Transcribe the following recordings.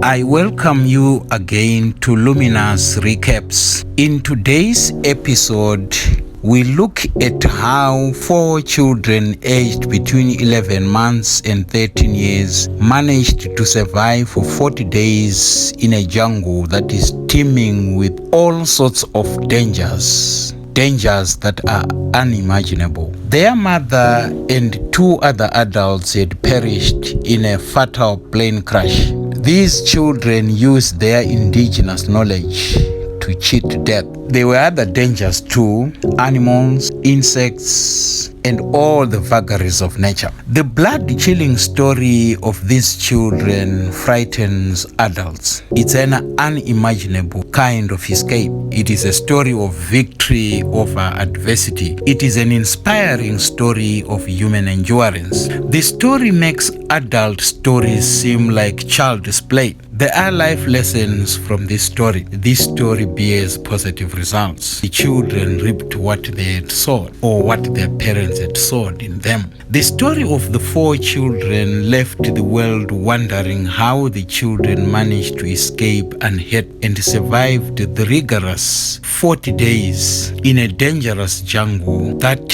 I welcome you again to Luminous Recaps. In today's episode, we look at how 4 children aged between 11 months and 13 years managed to survive for 40 days in a jungle that is teeming with all sorts of dangers that are unimaginable. Their mother and 2 other adults had perished in a fatal plane crash. These children used their indigenous knowledge to cheat death. There were other dangers too: animals, insects, and all the vagaries of nature. The blood-chilling story of these children frightens adults. It's an unimaginable kind of escape. It is a story of victory over adversity. It is an inspiring story of human endurance. The story makes adult stories seem like child's play. There are life lessons from this story. This story bears positive results. The children reaped what they had sowed, or what their parents had sowed in them. The story of the 4 children left the world wondering how the children managed to escape unhurt and survived the rigorous 40 days in a dangerous jungle. That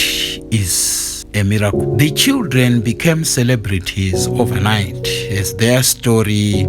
is a miracle. The children became celebrities overnight as their story,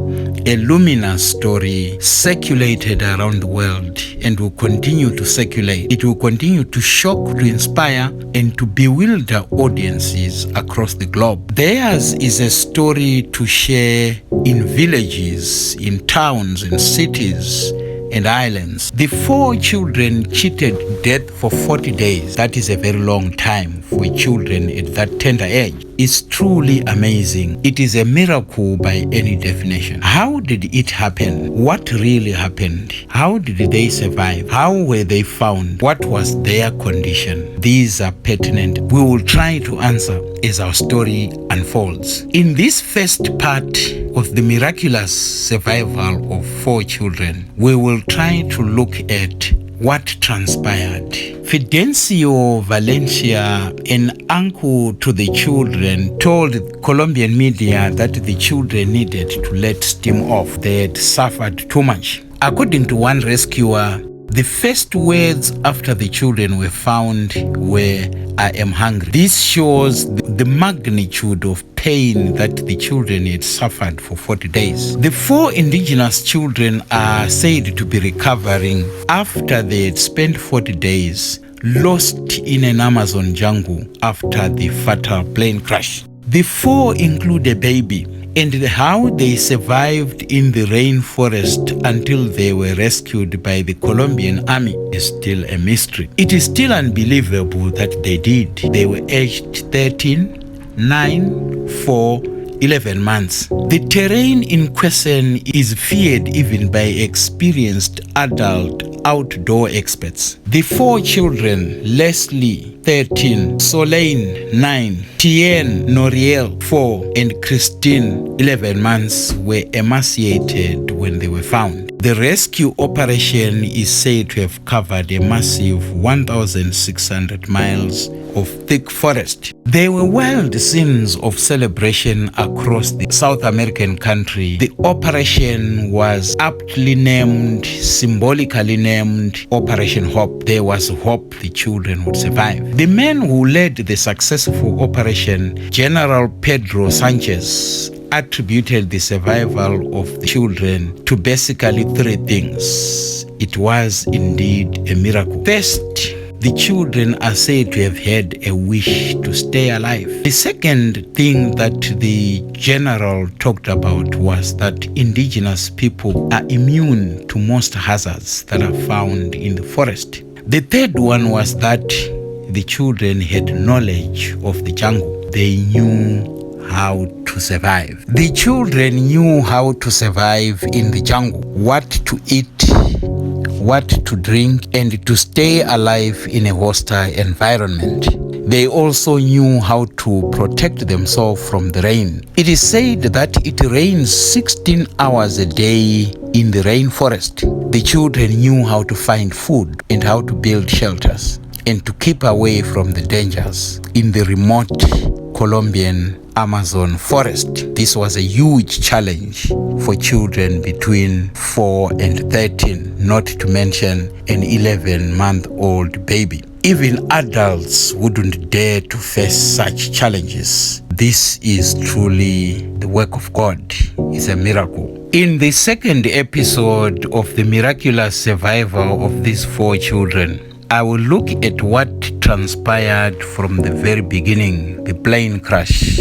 a luminous story, circulated around the world and will continue to circulate. It will continue to shock, to inspire, and to bewilder audiences across the globe. Theirs is a story to share in villages, in towns, in cities, and islands. The 4 children cheated death for 40 days. That is a very long time for children at that tender age. It's truly amazing. It is a miracle by any definition. How did it happen? What really happened? How did they survive? How were they found? What was their condition? These are pertinent. We will try to answer as our story unfolds. In this first part of the miraculous survival of 4 children, we will try to look at what transpired. Fidencio Valencia, an uncle to the children, told Colombian media that the children needed to let steam off. They had suffered too much. According to one rescuer, the first words after the children were found were, "I am hungry." This shows the magnitude of pain that the children had suffered for 40 days. The 4 indigenous children are said to be recovering after they had spent 40 days lost in an Amazon jungle after the fatal plane crash. The 4 include a baby, and how they survived in the rainforest until they were rescued by the Colombian army is still a mystery. It is still unbelievable that they did. They were aged 13, 9, 4, 11 months. The terrain in question is feared even by experienced adult outdoor experts. The 4 children, Leslie, 13, Soleil, 9, Tien Noriel, 4, and Christine, 11 months, were emaciated when they were found. The rescue operation is said to have covered a massive 1,600 miles of thick forest. There were wild scenes of celebration across the South American country. The operation was aptly named, symbolically named, Operation Hope. There was hope the children would survive. The man who led the successful operation, General Pedro Sanchez, attributed the survival of the children to basically 3 things. It was indeed a miracle. First, the children are said to have had a wish to stay alive. The second thing that the general talked about was that indigenous people are immune to most hazards that are found in the forest. The third one was that the children had knowledge of the jungle. They knew how to survive. The children knew how to survive in the jungle, what to eat, what to drink, and to stay alive in a hostile environment. They also knew how to protect themselves from the rain. It is said that it rains 16 hours a day in the rainforest. The children knew how to find food and how to build shelters. and to keep away from the dangers in the remote Colombian Amazon forest. This was a huge challenge for children between 4 and 13, not to mention an 11-month-old baby. Even adults wouldn't dare to face such challenges. This is truly the work of God. It's a miracle. In the second episode of the miraculous survival of these 4 children, I will look at what transpired from the very beginning, the plane crash,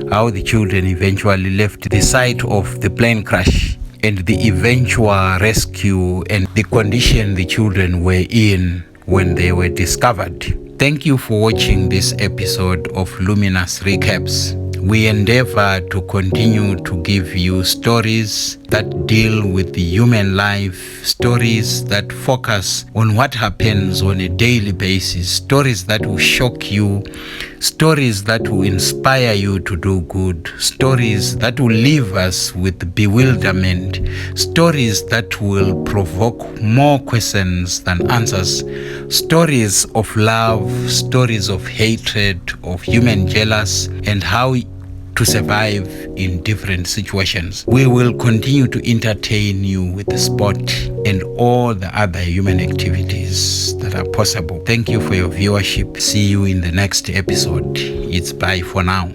how the children eventually left the site of the plane crash, and the eventual rescue and the condition the children were in when they were discovered. Thank you for watching this episode of Luminous Recaps. We endeavor to continue to give you stories that deal with the human life, stories that focus on what happens on a daily basis, stories that will shock you, stories that will inspire you to do good, stories that will leave us with bewilderment, stories that will provoke more questions than answers, stories of love, stories of hatred, of human jealousy, and how to survive in different situations. We will continue to entertain you with the sport and all the other human activities that are possible. Thank you for your viewership. See you in the next episode. It's bye for now.